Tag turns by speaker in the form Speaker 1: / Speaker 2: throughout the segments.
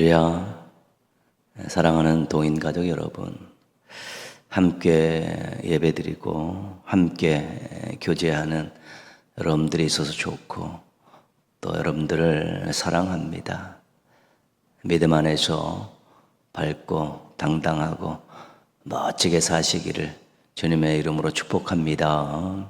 Speaker 1: 할렐루야. 사랑하는 동인 가족 여러분, 함께 예배드리고 함께 교제하는 여러분들이 있어서 좋고 또 여러분들을 사랑합니다. 믿음 안에서 밝고 당당하고 멋지게 사시기를 주님의 이름으로 축복합니다.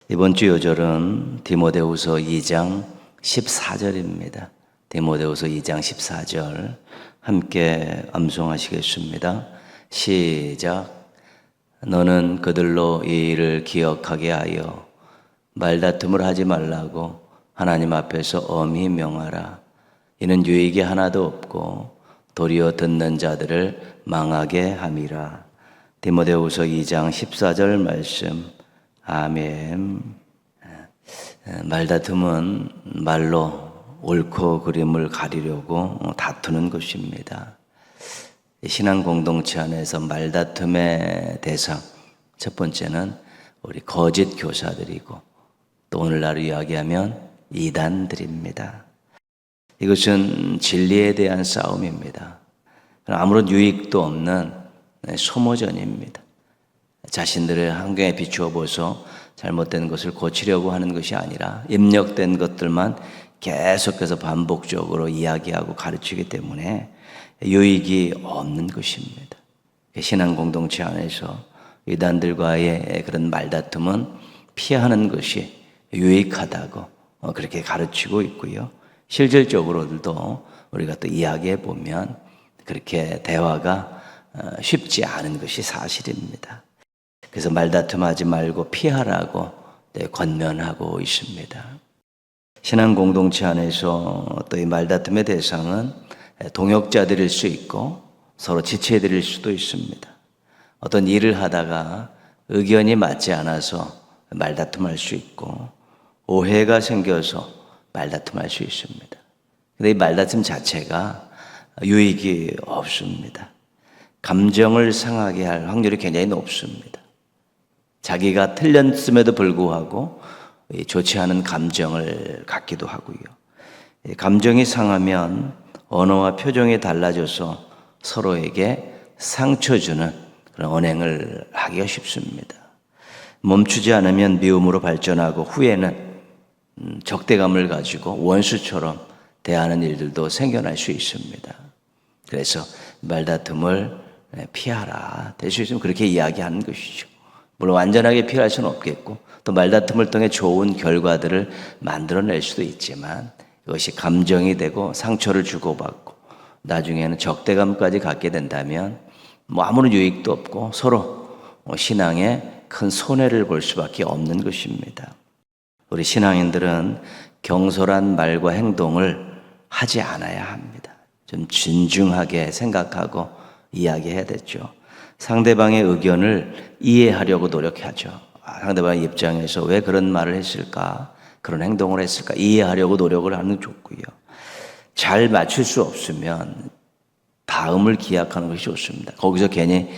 Speaker 1: 이번 주 요절은 디모데후서 2장 14절입니다. 디모데후서 2장 14절 함께 암송하시겠습니다. 시작. 너는 그들로 이 일을 기억하게 하여 말다툼을 하지 말라고 하나님 앞에서 엄히 명하라. 이는 유익이 하나도 없고 도리어 듣는 자들을 망하게 함이라. 디모데후서 2장 14절 말씀. 아멘. 말다툼은 말로 옳고 그름을 가리려고 다투는 것입니다. 신앙 공동체 안에서 말다툼의 대상 첫 번째는 우리 거짓 교사들이고 또 오늘날 이야기하면 이단들입니다. 이것은 진리에 대한 싸움입니다. 아무런 유익도 없는 소모전입니다. 자신들의 환경에 비추어 보서 잘못된 것을 고치려고 하는 것이 아니라 입력된 것들만 계속해서 반복적으로 이야기하고 가르치기 때문에 유익이 없는 것입니다. 신앙 공동체 안에서 이단들과의 그런 말다툼은 피하는 것이 유익하다고 그렇게 가르치고 있고요. 실질적으로도 우리가 또 이야기해 보면 그렇게 대화가 쉽지 않은 것이 사실입니다. 그래서 말다툼하지 말고 피하라고 권면하고 있습니다. 신앙 공동체 안에서 또 이 말다툼의 대상은 동역자들일 수 있고 서로 지체들일 수도 있습니다. 어떤 일을 하다가 의견이 맞지 않아서 말다툼할 수 있고 오해가 생겨서 말다툼할 수 있습니다. 근데 이 말다툼 자체가 유익이 없습니다. 감정을 상하게 할 확률이 굉장히 높습니다. 자기가 틀렸음에도 불구하고 좋지 않은 감정을 갖기도 하고요. 감정이 상하면 언어와 표정이 달라져서 서로에게 상처 주는 그런 언행을 하기가 쉽습니다. 멈추지 않으면 미움으로 발전하고 후에는 적대감을 가지고 원수처럼 대하는 일들도 생겨날 수 있습니다. 그래서 말다툼을 피하라. 될 수 있으면 그렇게 이야기하는 것이죠. 물론 완전하게 피할 수는 없겠고 또 말다툼을 통해 좋은 결과들을 만들어낼 수도 있지만 이것이 감정이 되고 상처를 주고받고 나중에는 적대감까지 갖게 된다면 아무런 유익도 없고 서로 신앙에 큰 손해를 볼 수밖에 없는 것입니다. 우리 신앙인들은 경솔한 말과 행동을 하지 않아야 합니다. 좀 진중하게 생각하고 이야기해야 되죠. 상대방의 의견을 이해하려고 노력하죠. 상대방의 입장에서 왜 그런 말을 했을까? 그런 행동을 했을까? 이해하려고 노력을 하는 게 좋고요. 잘 맞출 수 없으면 다음을 기약하는 것이 좋습니다. 거기서 괜히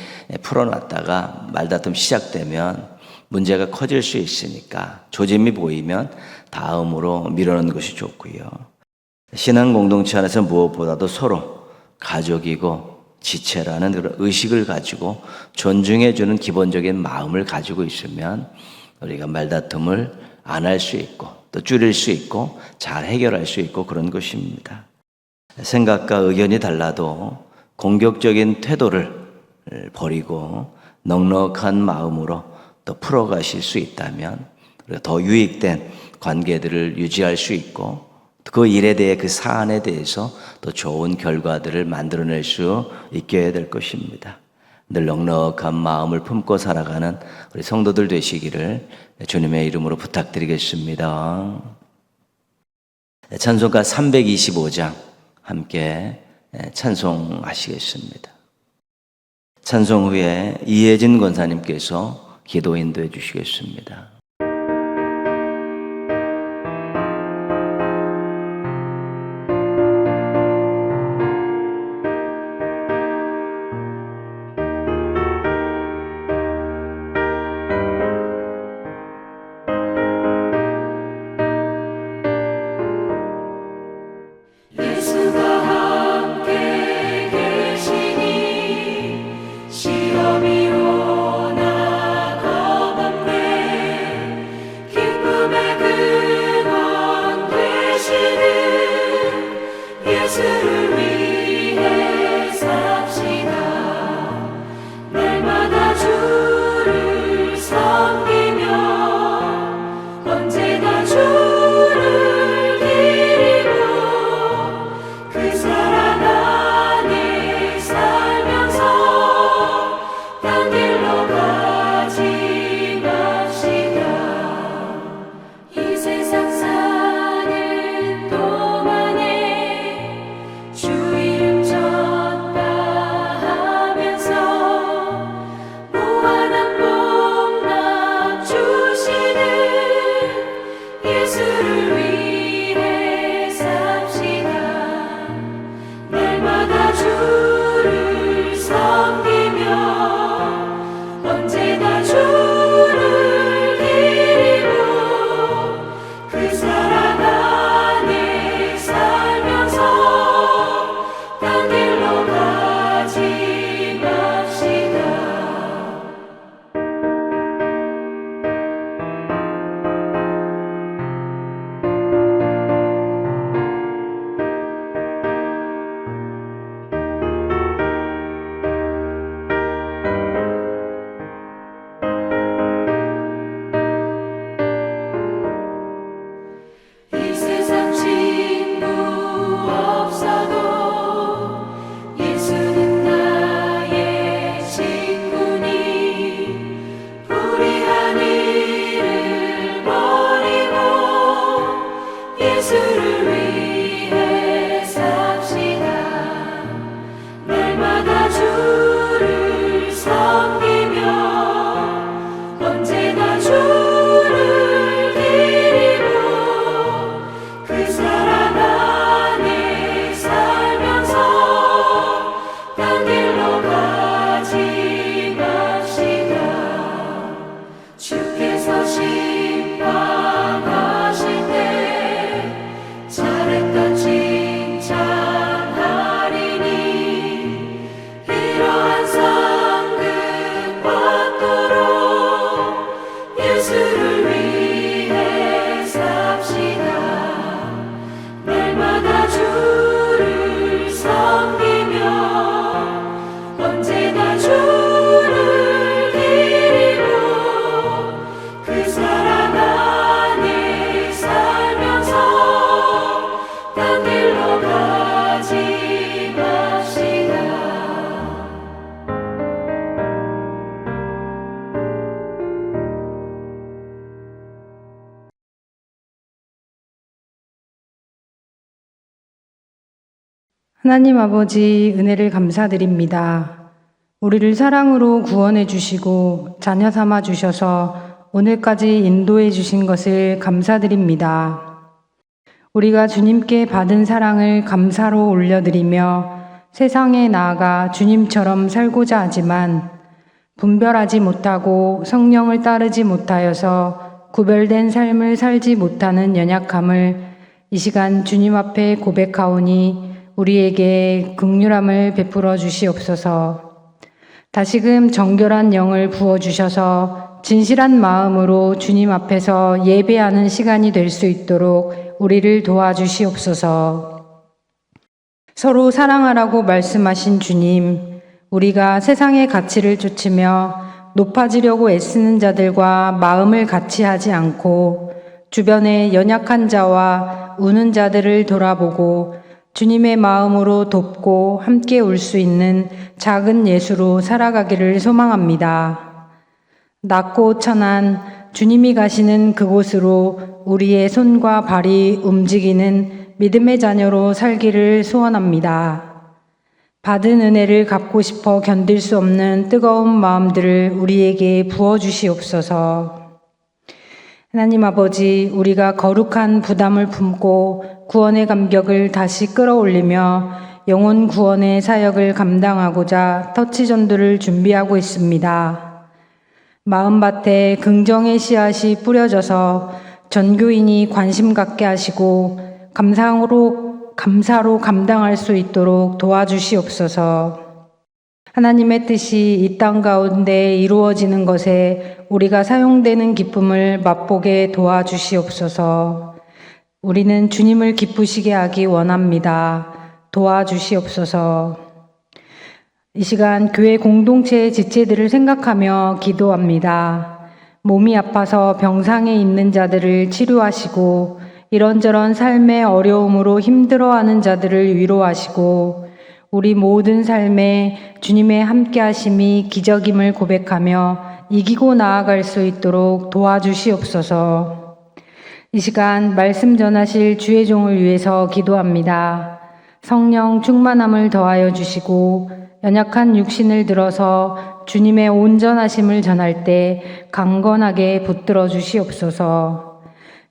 Speaker 1: 풀어놨다가 말다툼 시작되면 문제가 커질 수 있으니까 조짐이 보이면 다음으로 밀어넣는 것이 좋고요. 신앙 공동체 안에서 무엇보다도 서로 가족이고 지체라는 그런 의식을 가지고 존중해주는 기본적인 마음을 가지고 있으면 우리가 말다툼을 안 할 수 있고 또 줄일 수 있고 잘 해결할 수 있고 그런 것입니다. 생각과 의견이 달라도 공격적인 태도를 버리고 넉넉한 마음으로 또 풀어가실 수 있다면 우리가 더 유익된 관계들을 유지할 수 있고 그 일에 대해 그 사안에 대해서 또 좋은 결과들을 만들어낼 수 있게 될 것입니다. 늘 넉넉한 마음을 품고 살아가는 우리 성도들 되시기를 주님의 이름으로 부탁드리겠습니다. 찬송가 325장 함께 찬송하시겠습니다. 찬송 후에 이혜진 권사님께서 기도 인도해 주시겠습니다.
Speaker 2: 예수가 예수를 위해 삽시다. 날마다 주를 섬기며 언제나 주를 기리고 그 사랑 안에 살면서 딴 길로 가지 맙시다.
Speaker 3: 하나님 아버지, 은혜를 감사드립니다. 우리를 사랑으로 구원해 주시고 자녀 삼아 주셔서 오늘까지 인도해 주신 것을 감사드립니다. 우리가 주님께 받은 사랑을 감사로 올려드리며 세상에 나아가 주님처럼 살고자 하지만 분별하지 못하고 성령을 따르지 못하여서 구별된 삶을 살지 못하는 연약함을 이 시간 주님 앞에 고백하오니 우리에게 긍휼함을 베풀어 주시옵소서. 다시금 정결한 영을 부어주셔서 진실한 마음으로 주님 앞에서 예배하는 시간이 될 수 있도록 우리를 도와주시옵소서. 서로 사랑하라고 말씀하신 주님, 우리가 세상의 가치를 쫓으며 높아지려고 애쓰는 자들과 마음을 같이 하지 않고 주변의 연약한 자와 우는 자들을 돌아보고 주님의 마음으로 돕고 함께 울 수 있는 작은 예수로 살아가기를 소망합니다. 낮고 천한 주님이 가시는 그곳으로 우리의 손과 발이 움직이는 믿음의 자녀로 살기를 소원합니다. 받은 은혜를 갚고 싶어 견딜 수 없는 뜨거운 마음들을 우리에게 부어주시옵소서. 하나님 아버지, 우리가 거룩한 부담을 품고 구원의 감격을 다시 끌어올리며 영혼 구원의 사역을 감당하고자 터치전도를 준비하고 있습니다. 마음밭에 긍정의 씨앗이 뿌려져서 전교인이 관심 갖게 하시고 감사로 감당할 수 있도록 도와주시옵소서. 하나님의 뜻이 이 땅 가운데 이루어지는 것에 우리가 사용되는 기쁨을 맛보게 도와주시옵소서. 우리는 주님을 기쁘시게 하기 원합니다. 도와주시옵소서. 이 시간 교회 공동체의 지체들을 생각하며 기도합니다. 몸이 아파서 병상에 있는 자들을 치료하시고 이런저런 삶의 어려움으로 힘들어하는 자들을 위로하시고 우리 모든 삶에 주님의 함께하심이 기적임을 고백하며 이기고 나아갈 수 있도록 도와주시옵소서. 이 시간 말씀 전하실 주의 종을 위해서 기도합니다. 성령 충만함을 더하여 주시고 연약한 육신을 들어서 주님의 온전하심을 전할 때 강건하게 붙들어 주시옵소서.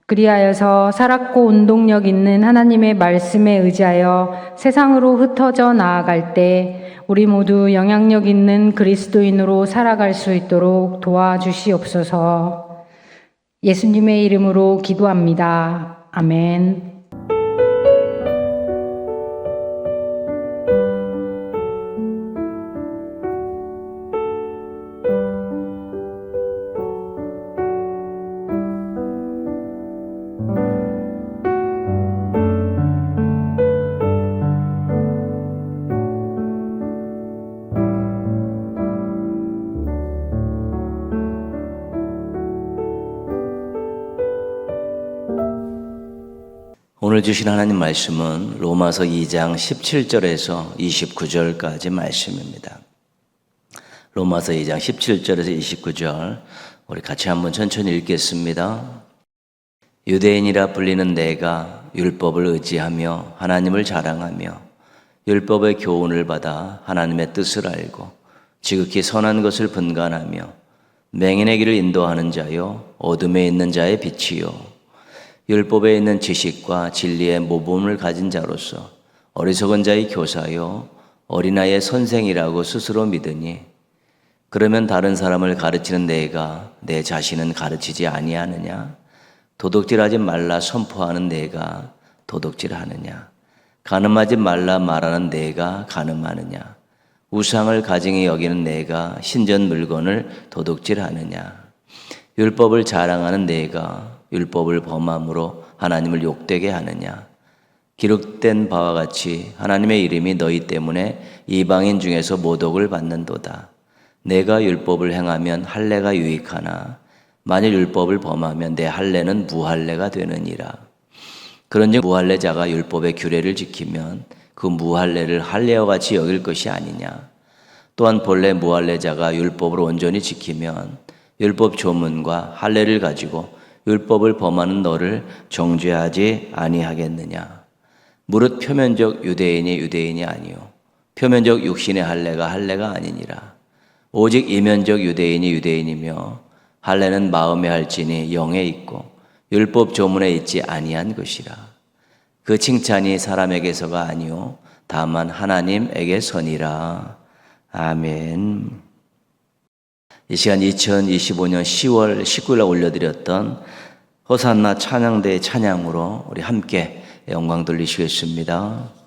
Speaker 3: 그리하여서 살았고 운동력 있는 하나님의 말씀에 의지하여 세상으로 흩어져 나아갈 때 우리 모두 영향력 있는 그리스도인으로 살아갈 수 있도록 도와주시옵소서. 예수님의 이름으로 기도합니다. 아멘.
Speaker 1: 오늘 주신 하나님 말씀은 로마서 2장 17절에서 29절까지 말씀입니다. 로마서 2장 17절에서 29절 우리 같이 한번 천천히 읽겠습니다. 유대인이라 불리는 내가 율법을 의지하며 하나님을 자랑하며 율법의 교훈을 받아 하나님의 뜻을 알고 지극히 선한 것을 분간하며 맹인의 길을 인도하는 자요 어둠에 있는 자의 빛이요 율법에 있는 지식과 진리의 모범을 가진 자로서 어리석은 자의 교사요 어린아이의 선생이라고 스스로 믿으니 그러면 다른 사람을 가르치는 내가 내 자신은 가르치지 아니하느냐? 도둑질하지 말라 선포하는 내가 도둑질하느냐? 간음하지 말라 말하는 내가 간음하느냐? 우상을 가증히 여기는 내가 신전 물건을 도둑질하느냐? 율법을 자랑하는 내가 율법을 범함으로 하나님을 욕되게 하느냐? 기록된 바와 같이 하나님의 이름이 너희 때문에 이방인 중에서 모독을 받는도다. 내가 율법을 행하면 할례가 유익하나 만일 율법을 범하면 내 할례는 무할례가 되느니라. 그런즉 무할례자가 율법의 규례를 지키면 그 무할례를 할례와 같이 여길 것이 아니냐. 또한 본래 무할례자가 율법을 온전히 지키면 율법 조문과 할례를 가지고 율법을 범하는 너를 정죄하지 아니하겠느냐. 무릇 표면적 유대인이 유대인이 아니요 표면적 육신의 할례가 할례가 아니니라. 오직 이면적 유대인이 유대인이며 할례는 마음에 할지니 영에 있고 율법 조문에 있지 아니한 것이라. 그 칭찬이 사람에게서가 아니요 다만 하나님에게서니라. 아멘. 이 시간 2025년 10월 19일에 올려드렸던 호산나 찬양대의 찬양으로 우리 함께 영광 돌리시겠습니다.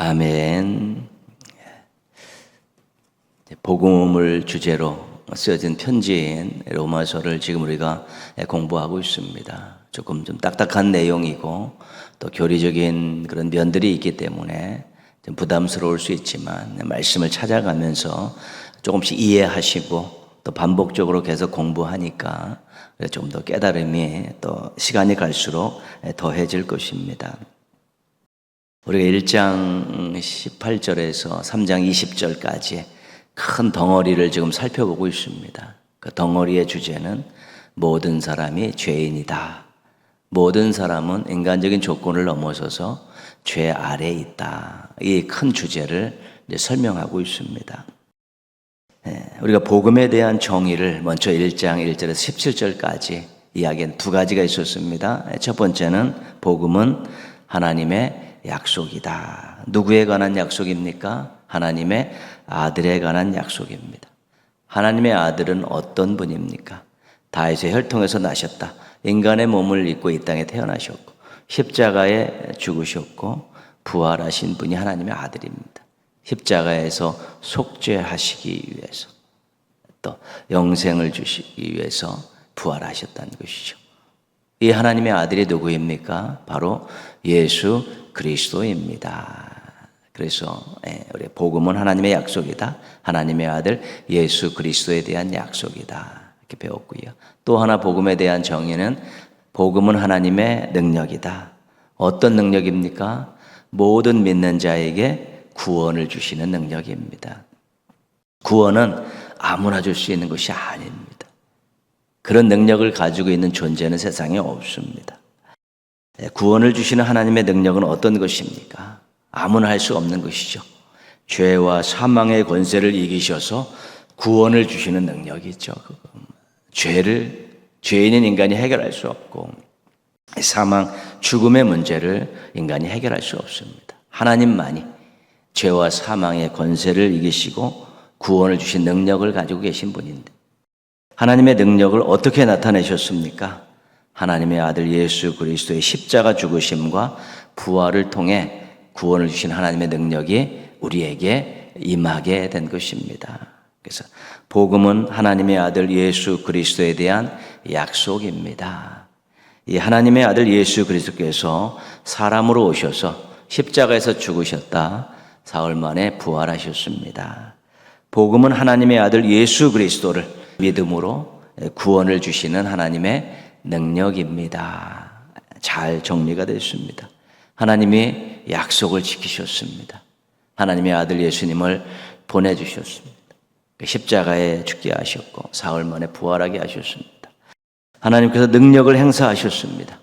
Speaker 1: 아멘. 복음을 주제로 쓰여진 편지인 로마서를 지금 우리가 공부하고 있습니다. 조금 좀 딱딱한 내용이고 또 교리적인 그런 면들이 있기 때문에 좀 부담스러울 수 있지만 말씀을 찾아가면서 조금씩 이해하시고 또 반복적으로 계속 공부하니까 좀 더 깨달음이 또 시간이 갈수록 더해질 것입니다. 우리가 1장 18절에서 3장 20절까지 큰 덩어리를 지금 살펴보고 있습니다. 그 덩어리의 주제는 모든 사람이 죄인이다. 모든 사람은 인간적인 조건을 넘어서서 죄 아래에 있다. 이 큰 주제를 이제 설명하고 있습니다. 우리가 복음에 대한 정의를 먼저 1장 1절에서 17절까지 이야기한 두 가지가 있었습니다. 첫 번째는 복음은 하나님의 약속이다. 누구에 관한 약속입니까? 하나님의 아들에 관한 약속입니다. 하나님의 아들은 어떤 분입니까? 다윗의 혈통에서 나셨다. 인간의 몸을 입고 이 땅에 태어나셨고 십자가에 죽으셨고 부활하신 분이 하나님의 아들입니다. 십자가에서 속죄하시기 위해서 또 영생을 주시기 위해서 부활하셨다는 것이죠. 이 하나님의 아들이 누구입니까? 바로 예수 그리스도입니다. 그래서 우리 복음은 하나님의 약속이다. 하나님의 아들 예수 그리스도에 대한 약속이다. 이렇게 배웠고요. 또 하나 복음에 대한 정의는 복음은 하나님의 능력이다. 어떤 능력입니까? 모든 믿는 자에게 구원을 주시는 능력입니다. 구원은 아무나 줄 수 있는 것이 아닙니다. 그런 능력을 가지고 있는 존재는 세상에 없습니다. 구원을 주시는 하나님의 능력은 어떤 것입니까? 아무나 할 수 없는 것이죠. 죄와 사망의 권세를 이기셔서 구원을 주시는 능력이죠. 죄인인 인간이 해결할 수 없고 사망, 죽음의 문제를 인간이 해결할 수 없습니다. 하나님만이 죄와 사망의 권세를 이기시고 구원을 주신 능력을 가지고 계신 분인데 하나님의 능력을 어떻게 나타내셨습니까? 하나님의 아들 예수 그리스도의 십자가 죽으심과 부활을 통해 구원을 주신 하나님의 능력이 우리에게 임하게 된 것입니다. 그래서 복음은 하나님의 아들 예수 그리스도에 대한 약속입니다. 이 하나님의 아들 예수 그리스도께서 사람으로 오셔서 십자가에서 죽으셨다. 사흘 만에 부활하셨습니다. 복음은 하나님의 아들 예수 그리스도를 믿음으로 구원을 주시는 하나님의 능력입니다. 잘 정리가 됐습니다. 하나님이 약속을 지키셨습니다. 하나님의 아들 예수님을 보내주셨습니다. 십자가에 죽게 하셨고 사흘 만에 부활하게 하셨습니다. 하나님께서 능력을 행사하셨습니다.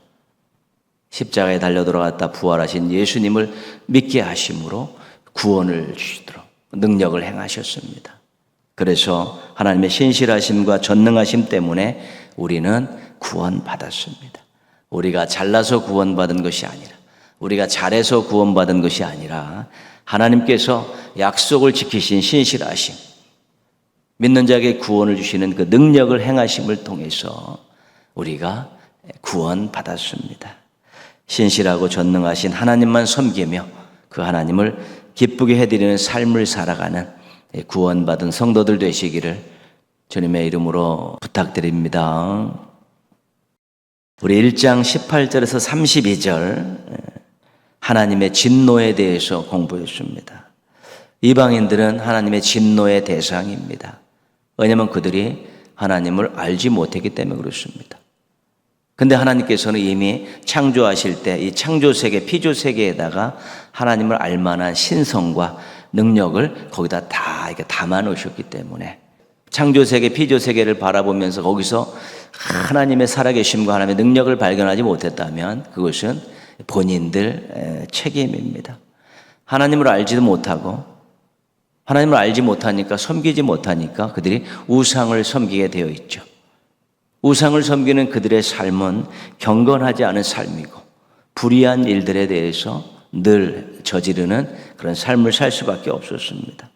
Speaker 1: 십자가에 달려 들어갔다 부활하신 예수님을 믿게 하심으로 구원을 주시도록 능력을 행하셨습니다. 그래서 하나님의 신실하심과 전능하심 때문에 우리는 구원받았습니다. 우리가 잘나서 구원받은 것이 아니라 우리가 잘해서 구원받은 것이 아니라 하나님께서 약속을 지키신 신실하심, 믿는 자에게 구원을 주시는 그 능력을 행하심을 통해서 우리가 구원받았습니다. 신실하고 전능하신 하나님만 섬기며 그 하나님을 기쁘게 해드리는 삶을 살아가는 구원받은 성도들 되시기를 주님의 이름으로 부탁드립니다. 우리 1장 18절에서 32절 하나님의 진노에 대해서 공부했습니다. 이방인들은 하나님의 진노의 대상입니다. 왜냐하면 그들이 하나님을 알지 못했기 때문에 그렇습니다. 근데 하나님께서는 이미 창조하실 때 이 창조세계, 피조세계에다가 하나님을 알만한 신성과 능력을 거기다 다 이렇게 담아 놓으셨기 때문에 창조세계, 피조세계를 바라보면서 거기서 하나님의 살아계심과 하나님의 능력을 발견하지 못했다면 그것은 본인들 책임입니다. 하나님을 알지도 못하고 하나님을 알지 못하니까 섬기지 못하니까 그들이 우상을 섬기게 되어 있죠. 우상을 섬기는 그들의 삶은 경건하지 않은 삶이고 불의한 일들에 대해서 늘 저지르는 그런 삶을 살 수밖에 없었습니다.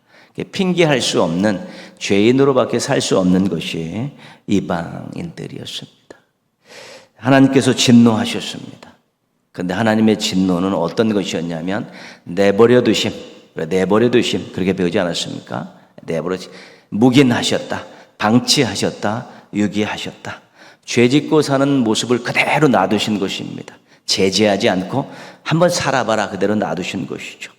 Speaker 1: 핑계할 수 없는 죄인으로밖에 살 수 없는 것이 이방인들이었습니다. 하나님께서 진노하셨습니다. 근데 하나님의 진노는 어떤 것이었냐면 내버려 두심, 그렇게 배우지 않았습니까? 묵인하셨다, 방치하셨다, 유기하셨다. 죄 짓고 사는 모습을 그대로 놔두신 것입니다. 제재하지 않고 한번 살아봐라 그대로 놔두신 것이죠.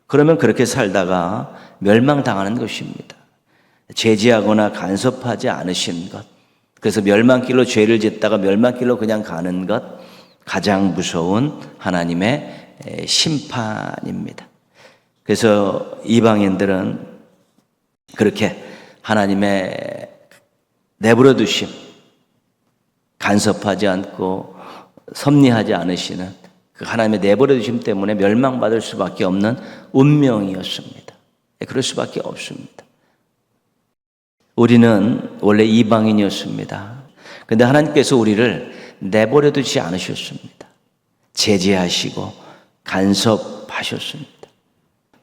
Speaker 1: 그러면 그렇게 살다가 멸망당하는 것입니다. 제재하거나 간섭하지 않으신 것, 그래서 멸망길로 죄를 짓다가 멸망길로 그냥 가는 것, 가장 무서운 하나님의 심판입니다. 그래서 이방인들은 그렇게 하나님의 내버려 두심, 간섭하지 않고 섭리하지 않으시는 그 하나님의 내버려 두심 때문에 멸망받을 수밖에 없는 운명이었습니다. 그럴 수밖에 없습니다. 우리는 원래 이방인이었습니다. 그런데 하나님께서 우리를 내버려 두지 않으셨습니다. 제재하시고 간섭하셨습니다.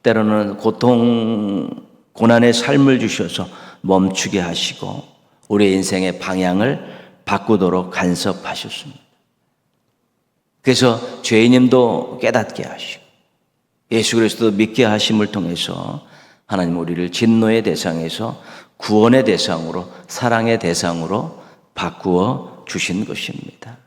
Speaker 1: 때로는 고난의 삶을 주셔서 멈추게 하시고 우리의 인생의 방향을 바꾸도록 간섭하셨습니다. 그래서 죄인임도 깨닫게 하시고 예수 그리스도 믿게 하심을 통해서 하나님 우리를 진노의 대상에서 구원의 대상으로, 사랑의 대상으로 바꾸어 주신 것입니다.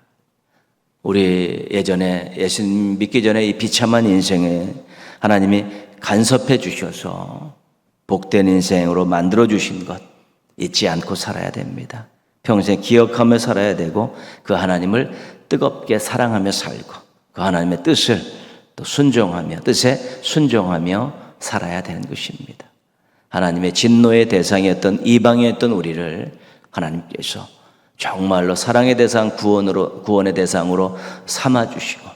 Speaker 1: 우리 예전에 예수님 믿기 전에 이 비참한 인생에 하나님이 간섭해 주셔서 복된 인생으로 만들어 주신 것 잊지 않고 살아야 됩니다. 평생 기억하며 살아야 되고 그 하나님을 뜨겁게 사랑하며 살고 그 하나님의 뜻을 또 뜻에 순종하며 살아야 되는 것입니다. 하나님의 진노의 대상이었던 이방이었던 우리를 하나님께서 정말로 사랑의 대상, 구원의 대상으로 삼아주시고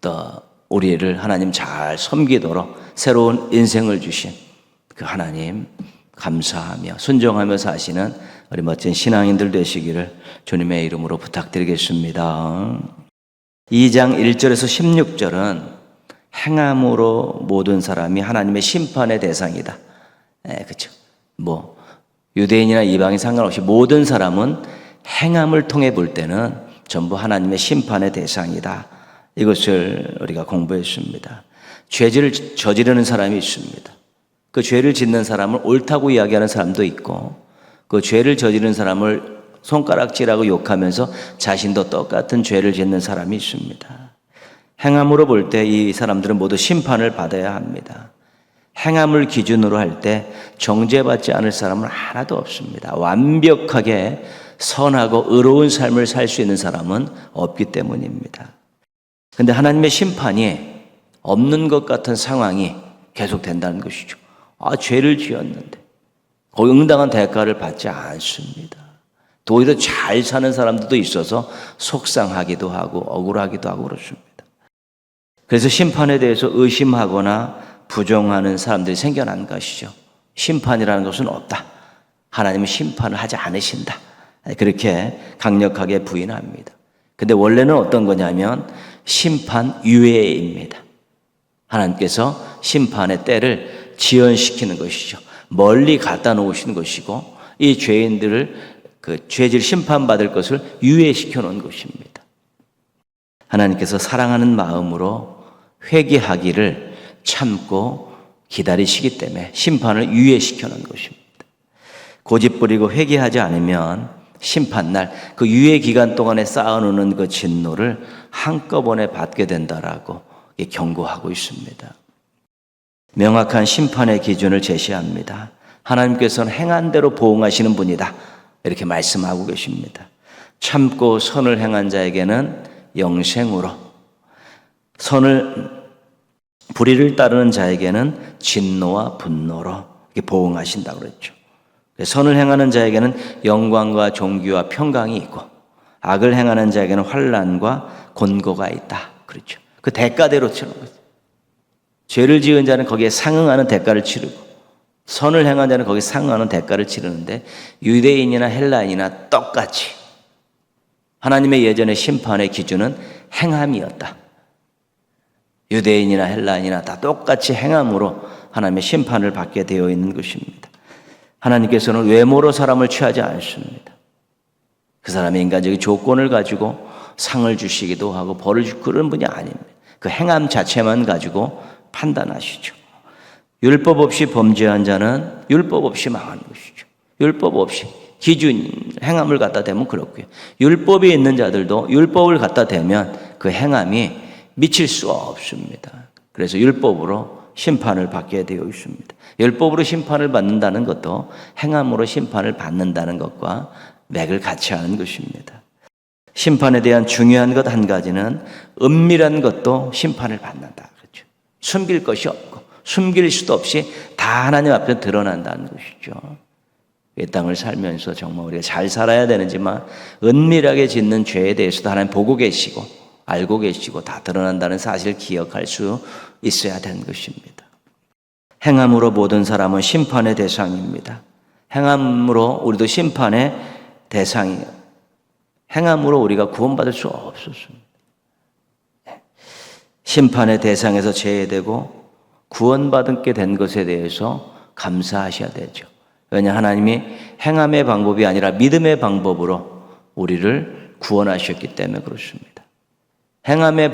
Speaker 1: 또 우리를 하나님 잘 섬기도록 새로운 인생을 주신 그 하나님 감사하며 순종하며 사시는 우리 멋진 신앙인들 되시기를 주님의 이름으로 부탁드리겠습니다. 2장 1절에서 16절은 행함으로 모든 사람이 하나님의 심판의 대상이다. 그렇죠. 유대인이나 이방인 상관없이 모든 사람은 행함을 통해 볼 때는 전부 하나님의 심판의 대상이다. 이것을 우리가 공부했습니다. 죄를 저지르는 사람이 있습니다. 그 죄를 짓는 사람을 옳다고 이야기하는 사람도 있고 그 죄를 저지르는 사람을 손가락질하고 욕하면서 자신도 똑같은 죄를 짓는 사람이 있습니다. 행함으로 볼 때 이 사람들은 모두 심판을 받아야 합니다. 행함을 기준으로 할 때 정죄받지 않을 사람은 하나도 없습니다. 완벽하게 선하고 의로운 삶을 살 수 있는 사람은 없기 때문입니다. 그런데 하나님의 심판이 없는 것 같은 상황이 계속된다는 것이죠. 죄를 지었는데 거기 응당한 대가를 받지 않습니다. 오히려 잘 사는 사람들도 있어서 속상하기도 하고 억울하기도 하고 그렇습니다. 그래서 심판에 대해서 의심하거나 부정하는 사람들이 생겨난 것이죠. 심판이라는 것은 없다. 하나님은 심판을 하지 않으신다. 그렇게 강력하게 부인합니다. 근데 원래는 어떤 거냐면 심판 유예입니다. 하나님께서 심판의 때를 지연시키는 것이죠. 멀리 갖다 놓으시는 것이고 이 죄인들을 그 죄질 심판받을 것을 유예시켜 놓은 것입니다. 하나님께서 사랑하는 마음으로 회개하기를 참고 기다리시기 때문에 심판을 유예시켜 놓은 것입니다. 고집부리고 회개하지 않으면 심판날 그 유예 기간 동안에 쌓아놓는 그 진노를 한꺼번에 받게 된다라고 경고하고 있습니다. 명확한 심판의 기준을 제시합니다. 하나님께서는 행한 대로 보응하시는 분이다. 이렇게 말씀하고 계십니다. 참고 선을 행한 자에게는 영생으로, 불의를 따르는 자에게는 진노와 분노로 이렇게 보응하신다고 그랬죠. 선을 행하는 자에게는 영광과 존귀와 평강이 있고 악을 행하는 자에게는 환난과 곤고가 있다. 그렇죠. 그 대가대로 치는 거죠. 죄를 지은 자는 거기에 상응하는 대가를 치르고 선을 행한 자는 거기에 상응하는 대가를 치르는데 유대인이나 헬라인이나 똑같이 하나님의 예전의 심판의 기준은 행함이었다. 유대인이나 헬라인이나 다 똑같이 행함으로 하나님의 심판을 받게 되어 있는 것입니다. 하나님께서는 외모로 사람을 취하지 않습니다. 그 사람의 인간적인 조건을 가지고 상을 주시기도 하고 벌을 주고 그런 분이 아닙니다. 그 행함 자체만 가지고 판단하시죠. 율법 없이 범죄한 자는 율법 없이 망하는 것이죠. 율법 없이 기준 행함을 갖다 대면 그렇고요. 율법이 있는 자들도 율법을 갖다 대면 그 행함이 미칠 수가 없습니다. 그래서 율법으로 심판을 받게 되어 있습니다. 율법으로 심판을 받는다는 것도 행함으로 심판을 받는다는 것과 맥을 같이 하는 것입니다. 심판에 대한 중요한 것 한 가지는 은밀한 것도 심판을 받는다. 그렇죠. 숨길 것이 없고 숨길 수도 없이 다 하나님 앞에 드러난다는 것이죠. 이 땅을 살면서 정말 우리가 잘 살아야 되는지만 은밀하게 짓는 죄에 대해서도 하나님 보고 계시고 알고 계시고 다 드러난다는 사실을 기억할 수 있어야 되는 것입니다. 행함으로 모든 사람은 심판의 대상입니다. 행함으로 우리도 심판의 대상이에요. 행함으로 우리가 구원받을 수 없었습니다. 심판의 대상에서 제외되고 구원받게 된 것에 대해서 감사하셔야 되죠. 왜냐 하나님이 행함의 방법이 아니라 믿음의 방법으로 우리를 구원하셨기 때문에 그렇습니다. 행함의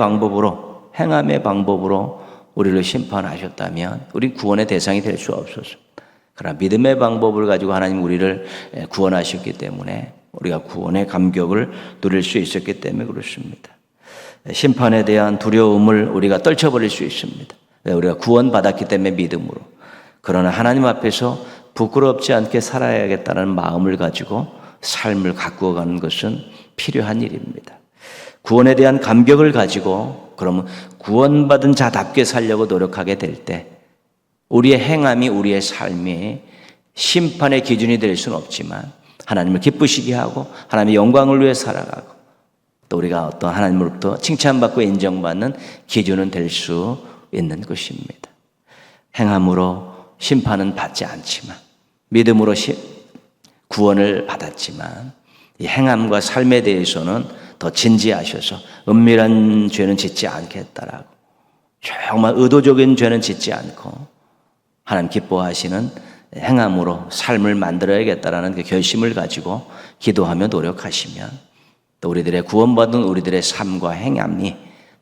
Speaker 1: 방법으로 우리를 심판하셨다면 우리 구원의 대상이 될 수 없었습니다. 그러나 믿음의 방법을 가지고 하나님 우리를 구원하셨기 때문에 우리가 구원의 감격을 누릴 수 있었기 때문에 그렇습니다. 심판에 대한 두려움을 우리가 떨쳐버릴 수 있습니다. 우리가 구원받았기 때문에 믿음으로. 그러나 하나님 앞에서 부끄럽지 않게 살아야겠다는 마음을 가지고 삶을 가꾸어가는 것은 필요한 일입니다. 구원에 대한 감격을 가지고 그러면 구원받은 자답게 살려고 노력하게 될 때 우리의 행함이 우리의 삶이 심판의 기준이 될 수는 없지만 하나님을 기쁘시게 하고 하나님의 영광을 위해 살아가고 또 우리가 어떤 하나님으로부터 칭찬받고 인정받는 기준은 될 수 있는 것입니다. 행함으로 심판은 받지 않지만 믿음으로 구원을 받았지만 이 행함과 삶에 대해서는 더 진지하셔서 은밀한 죄는 짓지 않겠다라고 정말 의도적인 죄는 짓지 않고 하나님 기뻐하시는 행함으로 삶을 만들어야겠다라는 그 결심을 가지고 기도하며 노력하시면 또 우리들의 구원받은 우리들의 삶과 행함이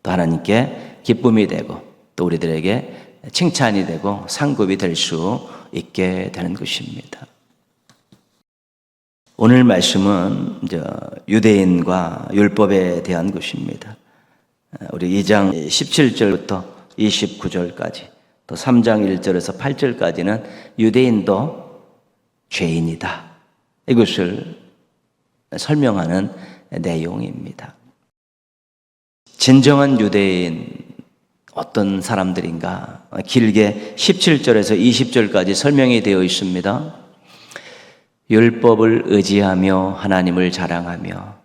Speaker 1: 또 하나님께 기쁨이 되고 또 우리들에게 칭찬이 되고 상급이 될 수 있게 되는 것입니다. 오늘 말씀은 유대인과 율법에 대한 것입니다. 우리 2장 17절부터 29절까지 또 3장 1절에서 8절까지는 유대인도 죄인이다. 이것을 설명하는 내용입니다. 진정한 유대인 어떤 사람들인가 길게 17절에서 20절까지 설명이 되어 있습니다. 율법을 의지하며 하나님을 자랑하며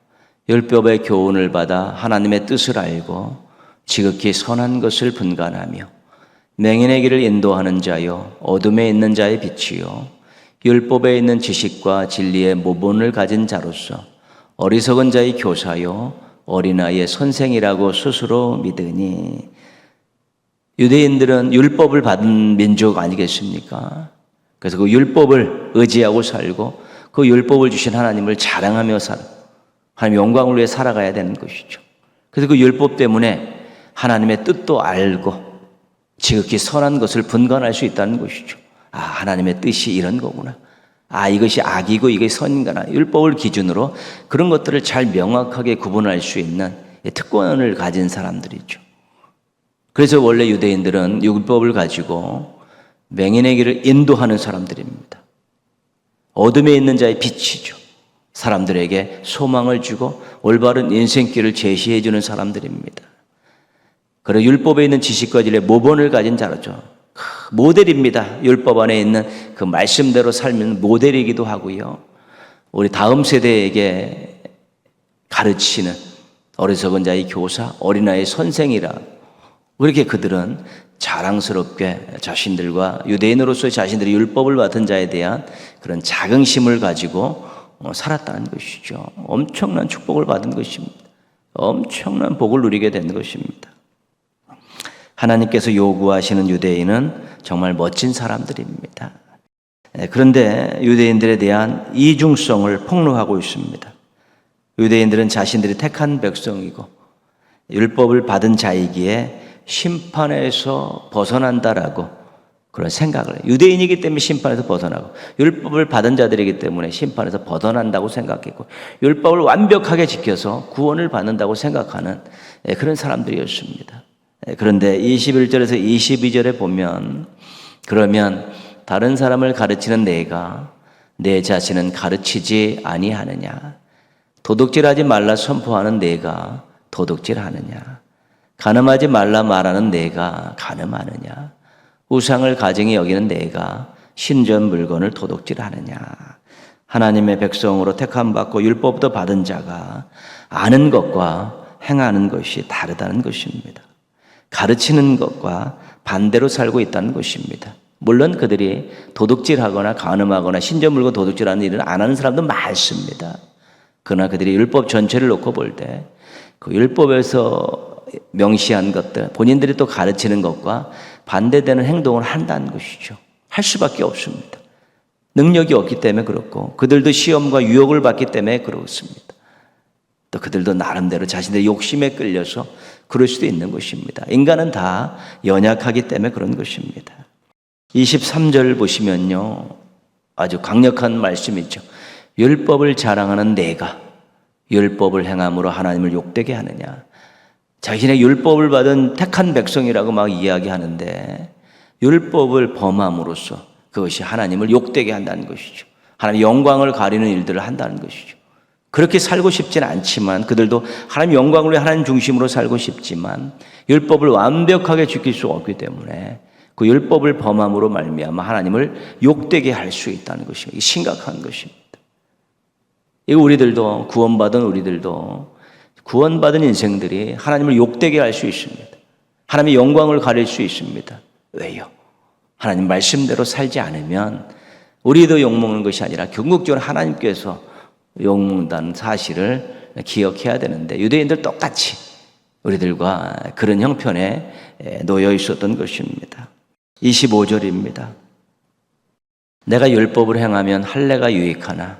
Speaker 1: 율법의 교훈을 받아 하나님의 뜻을 알고 지극히 선한 것을 분간하며 맹인의 길을 인도하는 자요 어둠에 있는 자의 빛이요 율법에 있는 지식과 진리의 모본을 가진 자로서 어리석은 자의 교사요 어린아이의 선생이라고 스스로 믿으니. 유대인들은 율법을 받은 민족 아니겠습니까? 그래서 그 율법을 의지하고 살고 그 율법을 주신 하나님을 자랑하며 하나님의 영광을 위해 살아가야 되는 것이죠. 그래서 그 율법 때문에 하나님의 뜻도 알고 지극히 선한 것을 분간할 수 있다는 것이죠. 아, 하나님의 뜻이 이런 거구나. 아, 이것이 악이고 이게 선인가나. 율법을 기준으로 그런 것들을 잘 명확하게 구분할 수 있는 특권을 가진 사람들이죠. 그래서 원래 유대인들은 율법을 가지고 맹인의 길을 인도하는 사람들입니다. 어둠에 있는 자의 빛이죠. 사람들에게 소망을 주고 올바른 인생길을 제시해 주는 사람들입니다. 그리고 율법에 있는 지식과 진리의 모본을 가진 자로죠. 모델입니다. 율법 안에 있는 그 말씀대로 살면 모델이기도 하고요. 우리 다음 세대에게 가르치는 어리석은 자의 교사, 어린아이의 선생이라. 그렇게 그들은 자랑스럽게 자신들과 유대인으로서 자신들이 율법을 맡은 자에 대한 그런 자긍심을 가지고 살았다는 것이죠. 엄청난 축복을 받은 것입니다. 엄청난 복을 누리게 된 것입니다. 하나님께서 요구하시는 유대인은 정말 멋진 사람들입니다. 그런데 유대인들에 대한 이중성을 폭로하고 있습니다. 유대인들은 자신들이 택한 백성이고 율법을 받은 자이기에 심판에서 벗어난다라고 그런 생각을 해요. 유대인이기 때문에 심판에서 벗어나고 율법을 받은 자들이기 때문에 심판에서 벗어난다고 생각했고 율법을 완벽하게 지켜서 구원을 받는다고 생각하는 그런 사람들이었습니다. 그런데 21절에서 22절에 보면 그러면 다른 사람을 가르치는 내가 내 자신은 가르치지 아니하느냐? 도둑질하지 말라 선포하는 내가 도둑질하느냐? 간음하지 말라 말하는 내가 간음하느냐? 우상을 가증히 여기는 내가 신전 물건을 도둑질하느냐? 하나님의 백성으로 택함받고 율법도 받은 자가 아는 것과 행하는 것이 다르다는 것입니다. 가르치는 것과 반대로 살고 있다는 것입니다. 물론 그들이 도둑질하거나 간음하거나 신전 물건 도둑질하는 일은 안 하는 사람도 많습니다. 그러나 그들이 율법 전체를 놓고 볼 때 그 율법에서 명시한 것들, 본인들이 또 가르치는 것과 반대되는 행동을 한다는 것이죠. 할 수밖에 없습니다. 능력이 없기 때문에 그렇고 그들도 시험과 유혹을 받기 때문에 그렇습니다. 또 그들도 나름대로 자신의 욕심에 끌려서 그럴 수도 있는 것입니다. 인간은 다 연약하기 때문에 그런 것입니다. 23절 보시면요, 아주 강력한 말씀이죠. 율법을 자랑하는 내가 율법을 행함으로 하나님을 욕되게 하느냐? 자신의 율법을 받은 택한 백성이라고 막 이야기하는데 율법을 범함으로써 그것이 하나님을 욕되게 한다는 것이죠. 하나님의 영광을 가리는 일들을 한다는 것이죠. 그렇게 살고 싶지는 않지만 그들도 하나님 영광을 위해 하나님 중심으로 살고 싶지만 율법을 완벽하게 지킬 수 없기 때문에 그 율법을 범함으로 말미암아 하나님을 욕되게 할 수 있다는 것입니다. 이게 심각한 것입니다. 이거 우리들도 구원받은 인생들이 하나님을 욕되게 할 수 있습니다. 하나님의 영광을 가릴 수 있습니다. 왜요? 하나님 말씀대로 살지 않으면 우리도 욕먹는 것이 아니라 궁극적으로 하나님께서 욕먹는다는 사실을 기억해야 되는데 유대인들 똑같이 우리들과 그런 형편에 놓여 있었던 것입니다. 25절입니다. 내가 율법을 행하면 할례가 유익하나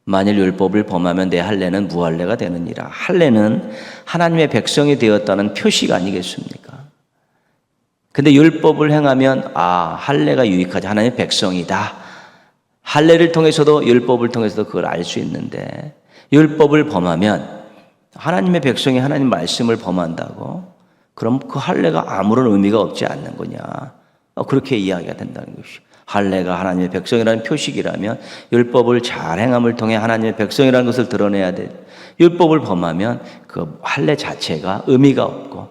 Speaker 1: 만일 율법을 범하면 내 할례는 무할례가 되느니라. 할례는 하나님의 백성이 되었다는 표시가 아니겠습니까? 근데 율법을 행하면 할례가 유익하지, 하나님의 백성이다. 할례를 통해서도 율법을 통해서도 그걸 알 수 있는데 율법을 범하면 하나님의 백성이 하나님 말씀을 범한다고? 그럼 그 할례가 아무런 의미가 없지 않는 거냐? 그렇게 이야기가 된다는 것이죠. 할례가 하나님의 백성이라는 표식이라면 율법을 잘 행함을 통해 하나님의 백성이라는 것을 드러내야 돼. 율법을 범하면 그 할례 자체가 의미가 없고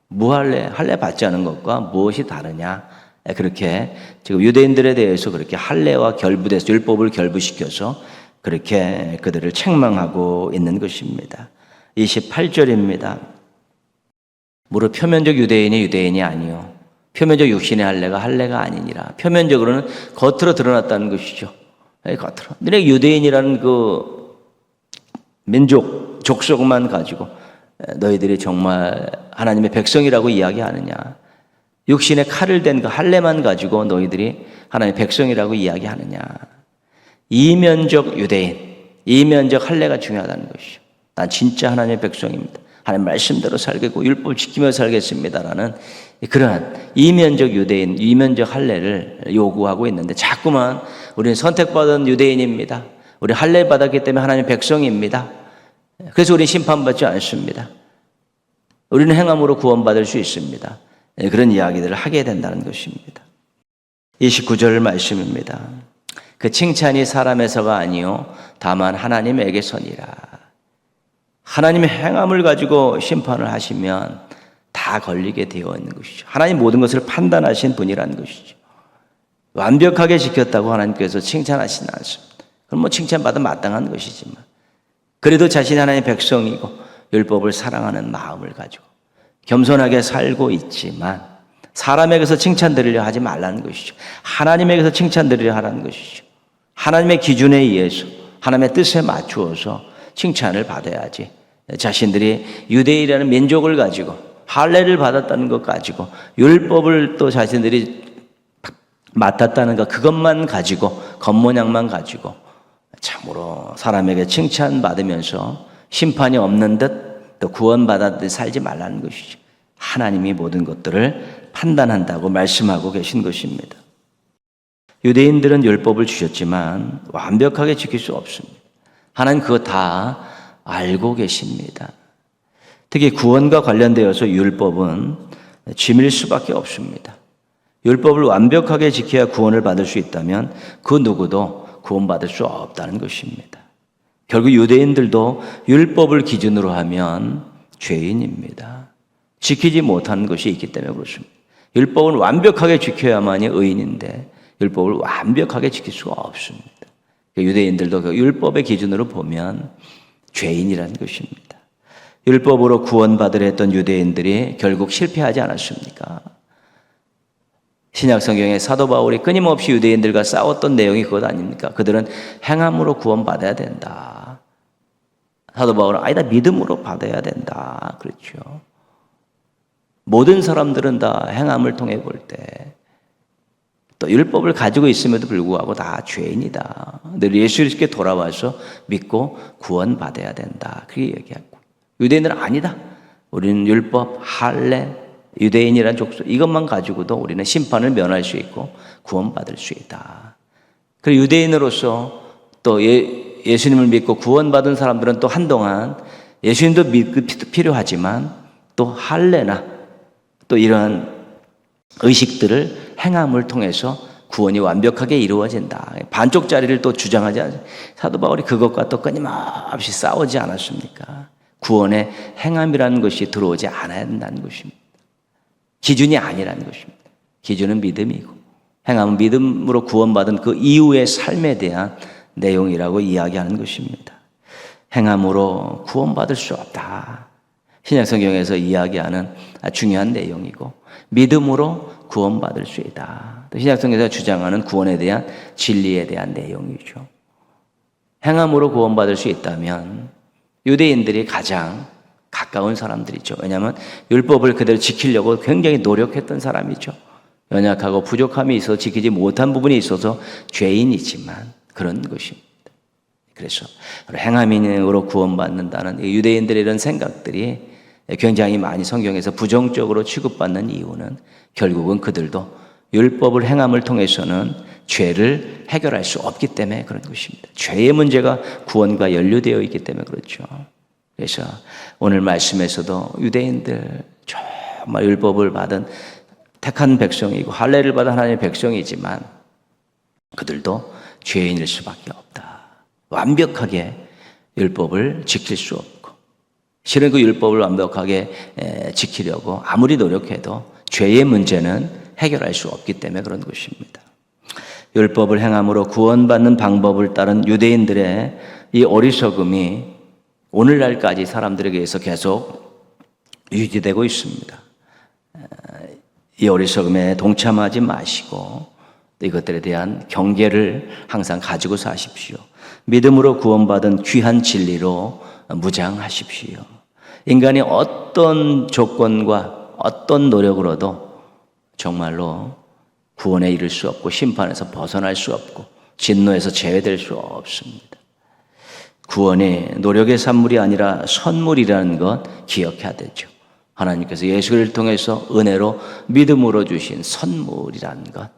Speaker 1: 무할례, 할례 받지 않은 것과 무엇이 다르냐? 그렇게 지금 유대인들에 대해서 그렇게 할례와 결부돼서 율법을 결부시켜서 그렇게 그들을 책망하고 있는 것입니다. 28절입니다. 무릇 표면적 유대인이 유대인이 아니요 표면적 육신의 할례가 아니니라. 표면적으로는 겉으로 드러났다는 것이죠. 겉으로. 너네 유대인이라는 그 민족, 족속만 가지고 너희들이 정말 하나님의 백성이라고 이야기하느냐. 육신의 칼을 댄 그 할례만 가지고 너희들이 하나님의 백성이라고 이야기하느냐. 이면적 유대인, 이면적 할례가 중요하다는 것이죠. 난 진짜 하나님의 백성입니다. 하나님 말씀대로 살겠고 율법을 지키며 살겠습니다라는 그러한 이면적 유대인, 이면적 할례를 요구하고 있는데 자꾸만 우리는 선택받은 유대인입니다. 우리 할례 받았기 때문에 하나님의 백성입니다. 그래서 우리는 심판받지 않습니다. 우리는 행함으로 구원받을 수 있습니다. 그런 이야기들을 하게 된다는 것입니다. 29절 말씀입니다. 그 칭찬이 사람에서가 아니요 다만 하나님에게서니라. 하나님의 행함을 가지고 심판을 하시면 다 걸리게 되어 있는 것이죠. 하나님 모든 것을 판단하신 분이라는 것이죠. 완벽하게 지켰다고 하나님께서 칭찬하시지 않습니다. 그럼 칭찬받으면 마땅한 것이지만 그래도 자신이 하나님의 백성이고 율법을 사랑하는 마음을 가지고 겸손하게 살고 있지만 사람에게서 칭찬드리려 하지 말라는 것이죠. 하나님에게서 칭찬드리려 하라는 것이죠. 하나님의 기준에 의해서 하나님의 뜻에 맞추어서 칭찬을 받아야지 자신들이 유대인이라는 민족을 가지고 할례를 받았다는 것 가지고 율법을 또 자신들이 맡았다는 것 그것만 가지고 겉모양만 가지고 참으로 사람에게 칭찬받으면서 심판이 없는 듯 또 구원받았듯 살지 말라는 것이죠. 하나님이 모든 것들을 판단한다고 말씀하고 계신 것입니다. 유대인들은 율법을 주셨지만 완벽하게 지킬 수 없습니다. 하나님 그거 다 알고 계십니다. 특히 구원과 관련되어서 율법은 짐일 수밖에 없습니다. 율법을 완벽하게 지켜야 구원을 받을 수 있다면 그 누구도 구원받을 수 없다는 것입니다. 결국 유대인들도 율법을 기준으로 하면 죄인입니다. 지키지 못하는 것이 있기 때문에 그렇습니다. 율법은 완벽하게 지켜야만이 의인인데 율법을 완벽하게 지킬 수가 없습니다. 유대인들도 그 율법의 기준으로 보면 죄인이라는 것입니다. 율법으로 구원받으려 했던 유대인들이 결국 실패하지 않았습니까? 신약 성경에 사도 바울이 끊임없이 유대인들과 싸웠던 내용이 그것 아닙니까? 그들은 행함으로 구원받아야 된다. 사도 바울은 아니다, 믿음으로 받아야 된다. 그렇죠. 모든 사람들은 다 행함을 통해 볼 때 또 율법을 가지고 있음에도 불구하고 다 죄인이다. 늘 예수 그리스도께 돌아와서 믿고 구원받아야 된다. 그렇게 얘기하고, 유대인들은 아니다. 우리는 율법, 할례, 유대인이란 족속 이것만 가지고도 우리는 심판을 면할 수 있고 구원받을 수 있다. 그리고 유대인으로서 또 예수님을 믿고 구원받은 사람들은 또 한동안 예수님도 필요하지만 또 할례나 또 이러한 의식들을 행함을 통해서 구원이 완벽하게 이루어진다. 반쪽짜리를 또 주장하지 않습니까? 사도 바울이 그것과 또 끊임없이 싸우지 않았습니까? 구원에 행함이라는 것이 들어오지 않아야 된다는 것입니다. 기준이 아니라는 것입니다. 기준은 믿음이고 행함은 믿음으로 구원받은 그 이후의 삶에 대한 내용이라고 이야기하는 것입니다. 행함으로 구원받을 수 없다. 신약 성경에서 이야기하는 중요한 내용이고 믿음으로 구원받을 수 있다. 또 신약 성경에서 주장하는 구원에 대한 진리에 대한 내용이죠. 행함으로 구원받을 수 있다면 유대인들이 가장 가까운 사람들이죠. 왜냐하면 율법을 그대로 지키려고 굉장히 노력했던 사람이죠. 연약하고 부족함이 있어 지키지 못한 부분이 있어서 죄인이지만 그런 것입니다. 그래서 행함으로 구원받는다는 유대인들의 이런 생각들이 굉장히 많이 성경에서 부정적으로 취급받는 이유는 결국은 그들도 율법을 행함을 통해서는 죄를 해결할 수 없기 때문에 그런 것입니다. 죄의 문제가 구원과 연루되어 있기 때문에 그렇죠. 그래서 오늘 말씀에서도 유대인들 정말 율법을 받은 택한 백성이고 할례를 받은 하나님의 백성이지만 그들도 죄인일 수밖에 없다. 완벽하게 율법을 지킬 수 없고 실은 그 율법을 완벽하게 지키려고 아무리 노력해도 죄의 문제는 해결할 수 없기 때문에 그런 것입니다. 율법을 행함으로 구원받는 방법을 따른 유대인들의 이 어리석음이 오늘날까지 사람들에게 의해서 계속 유지되고 있습니다. 이 어리석음에 동참하지 마시고 이것들에 대한 경계를 항상 가지고 사십시오. 믿음으로 구원받은 귀한 진리로 무장하십시오. 인간이 어떤 조건과 어떤 노력으로도 정말로 구원에 이를 수 없고 심판에서 벗어날 수 없고 진노에서 제외될 수 없습니다. 구원이 노력의 산물이 아니라 선물이라는 것 기억해야 되죠. 하나님께서 예수를 통해서 은혜로 믿음으로 주신 선물이라는 것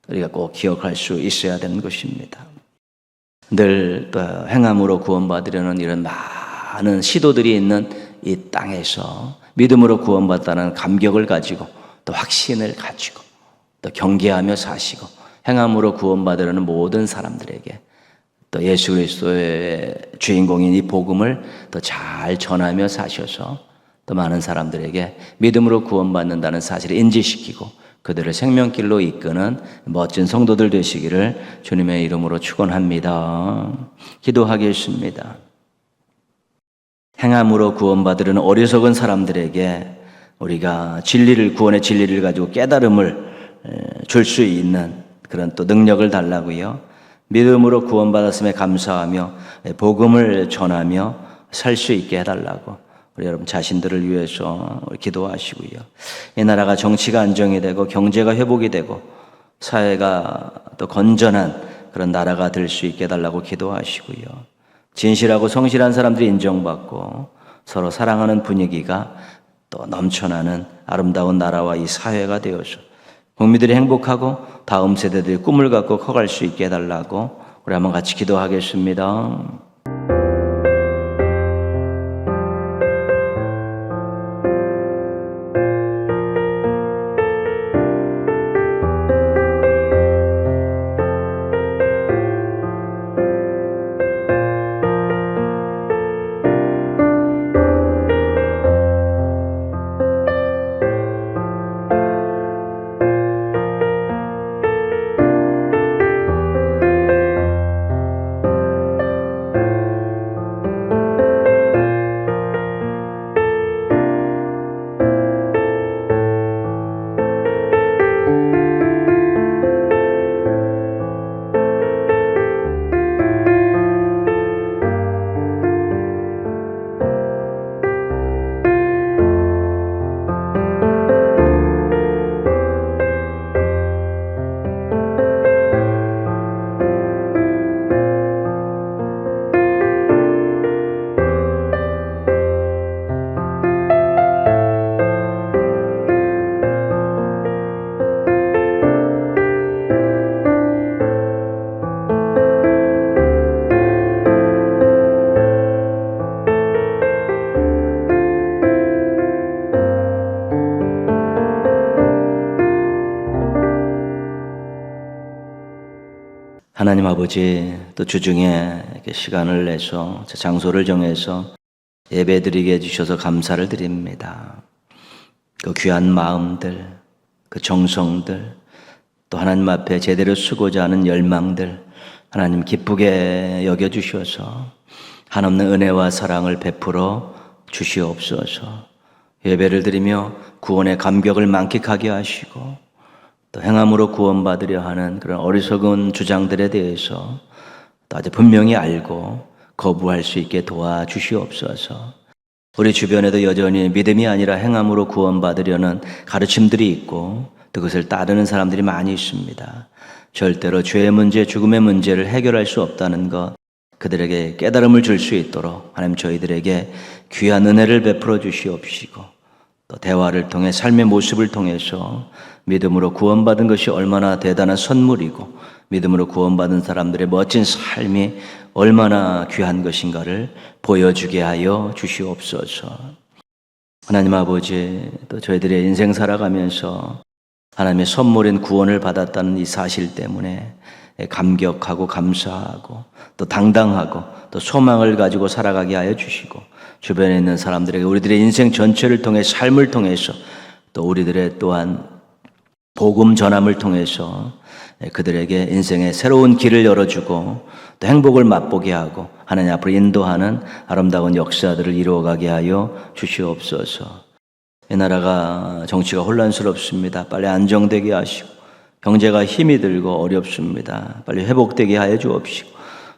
Speaker 1: 우리가 꼭 기억할 수 있어야 되는 것입니다. 늘 행함으로 구원받으려는 이런 많은 시도들이 있는 이 땅에서 믿음으로 구원받다는 감격을 가지고 또 확신을 가지고 또 경계하며 사시고 행함으로 구원받으려는 모든 사람들에게 또 예수 그리스도의 주인공인 이 복음을 더 잘 전하며 사셔서 또 많은 사람들에게 믿음으로 구원받는다는 사실을 인지시키고 그들을 생명길로 이끄는 멋진 성도들 되시기를 주님의 이름으로 축원합니다. 기도하겠습니다. 행함으로 구원받으려는 어리석은 사람들에게 우리가 진리를 구원의 진리를 가지고 깨달음을 줄 수 있는 그런 또 능력을 달라고요. 믿음으로 구원받았음에 감사하며 복음을 전하며 살 수 있게 해달라고 우리 여러분 자신들을 위해서 기도하시고요. 이 나라가 정치가 안정이 되고 경제가 회복이 되고 사회가 또 건전한 그런 나라가 될 수 있게 해달라고 기도하시고요. 진실하고 성실한 사람들이 인정받고 서로 사랑하는 분위기가 또 넘쳐나는 아름다운 나라와 이 사회가 되어서 국민들이 행복하고 다음 세대들이 꿈을 갖고 커갈 수 있게 해달라고 우리 한번 같이 기도하겠습니다. 하나님 아버지, 또 주중에 이렇게 시간을 내서 장소를 정해서 예배드리게 해주셔서 감사를 드립니다. 그 귀한 마음들, 그 정성들, 또 하나님 앞에 제대로 쓰고자 하는 열망들 하나님 기쁘게 여겨주셔서 한없는 은혜와 사랑을 베풀어 주시옵소서. 예배를 드리며 구원의 감격을 만끽하게 하시고 또 행함으로 구원받으려 하는 그런 어리석은 주장들에 대해서 또 아주 분명히 알고 거부할 수 있게 도와주시옵소서. 우리 주변에도 여전히 믿음이 아니라 행함으로 구원받으려는 가르침들이 있고 또 그것을 따르는 사람들이 많이 있습니다. 절대로 죄의 문제, 죽음의 문제를 해결할 수 없다는 것, 그들에게 깨달음을 줄 수 있도록 하나님 저희들에게 귀한 은혜를 베풀어 주시옵시고 또 대화를 통해 삶의 모습을 통해서 믿음으로 구원받은 것이 얼마나 대단한 선물이고 믿음으로 구원받은 사람들의 멋진 삶이 얼마나 귀한 것인가를 보여주게 하여 주시옵소서. 하나님 아버지, 또 저희들의 인생 살아가면서 하나님의 선물인 구원을 받았다는 이 사실 때문에 감격하고 감사하고 또 당당하고 또 소망을 가지고 살아가게 하여 주시고 주변에 있는 사람들에게 우리들의 인생 전체를 통해 삶을 통해서 또 우리들의 또한 복음 전함을 통해서 그들에게 인생의 새로운 길을 열어주고 또 행복을 맛보게 하고 하나님 앞으로 인도하는 아름다운 역사들을 이루어가게 하여 주시옵소서. 이 나라가 정치가 혼란스럽습니다. 빨리 안정되게 하시고 경제가 힘이 들고 어렵습니다. 빨리 회복되게 하여 주옵시고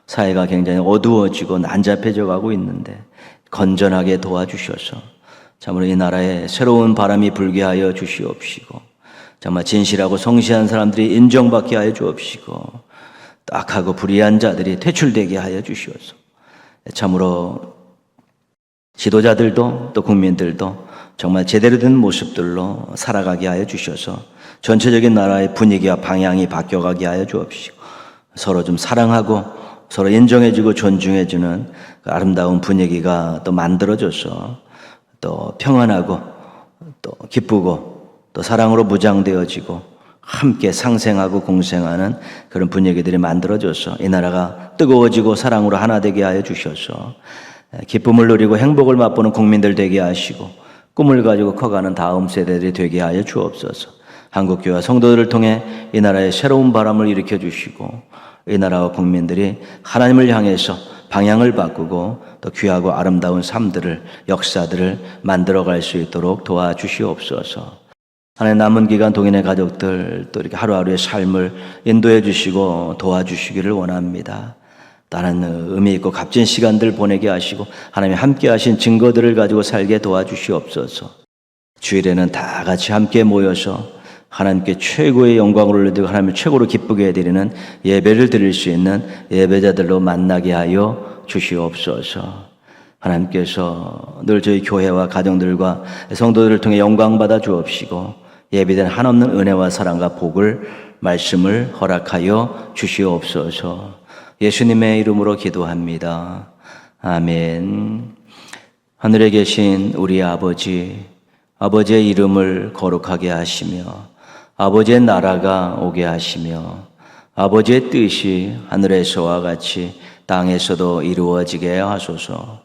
Speaker 1: 사회가 굉장히 어두워지고 난잡해져 가고 있는데 건전하게 도와주셔서 참으로 이 나라에 새로운 바람이 불게 하여 주시옵시고 정말 진실하고 성실한 사람들이 인정받게 하여 주옵시고 악하고 불의한 자들이 퇴출되게 하여 주시옵소서. 참으로 지도자들도 또 국민들도 정말 제대로 된 모습들로 살아가게 하여 주셔서 전체적인 나라의 분위기와 방향이 바뀌어가게 하여 주옵시고 서로 좀 사랑하고 서로 인정해주고 존중해주는 그 아름다운 분위기가 또 만들어져서 또 평안하고 또 기쁘고 또 사랑으로 무장되어지고 함께 상생하고 공생하는 그런 분위기들이 만들어져서 이 나라가 뜨거워지고 사랑으로 하나 되게 하여 주셔서 기쁨을 누리고 행복을 맛보는 국민들 되게 하시고 꿈을 가지고 커가는 다음 세대들이 되게 하여 주옵소서. 한국교회와 성도들을 통해 이 나라에 새로운 바람을 일으켜 주시고 이 나라와 국민들이 하나님을 향해서 방향을 바꾸고 또 귀하고 아름다운 삶들을 역사들을 만들어갈 수 있도록 도와주시옵소서. 하나님 남은 기간 동인의 가족들 또 이렇게 하루하루의 삶을 인도해 주시고 도와주시기를 원합니다. 다른 의미 있고 값진 시간들 보내게 하시고 하나님이 함께 하신 증거들을 가지고 살게 도와주시옵소서. 주일에는 다 같이 함께 모여서 하나님께 최고의 영광을 올려드리고 하나님을 최고로 기쁘게 해드리는 예배를 드릴 수 있는 예배자들로 만나게 하여 주시옵소서. 하나님께서 늘 저희 교회와 가정들과 성도들을 통해 영광받아 주옵시고 예비된 한없는 은혜와 사랑과 복을 말씀을 허락하여 주시옵소서. 예수님의 이름으로 기도합니다. 아멘. 하늘에 계신 우리 아버지, 아버지의 이름을 거룩하게 하시며 아버지의 나라가 오게 하시며 아버지의 뜻이 하늘에서와 같이 땅에서도 이루어지게 하소서.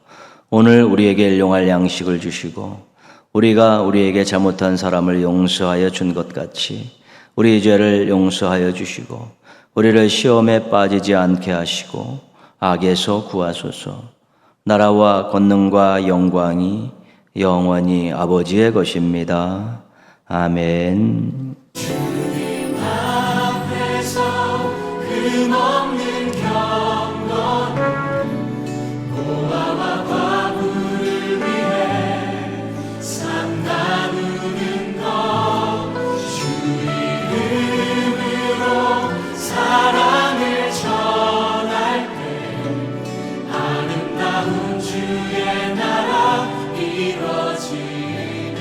Speaker 1: 오늘 우리에게 일용할 양식을 주시고 우리가 우리에게 잘못한 사람을 용서하여 준 것 같이 우리 죄를 용서하여 주시고 우리를 시험에 빠지지 않게 하시고 악에서 구하소서. 나라와 권능과 영광이 영원히 아버지의 것입니다. 아멘.
Speaker 2: 금없는 경건 고아와 과부를 위해 삶 나누는 것 주 이름으로 사랑을 전할 때 아름다운 주의 나라 이루어지네.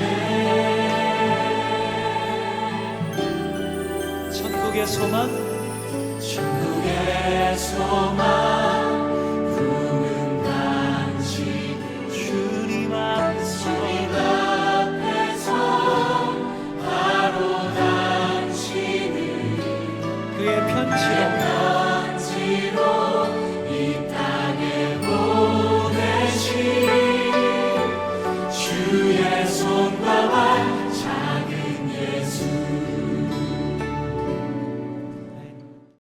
Speaker 4: 천국의 소망,
Speaker 2: 천국의 소망 부은 당신
Speaker 4: 주님 앞에서
Speaker 2: 바로 당신을
Speaker 4: 그의 편지로
Speaker 2: 편지로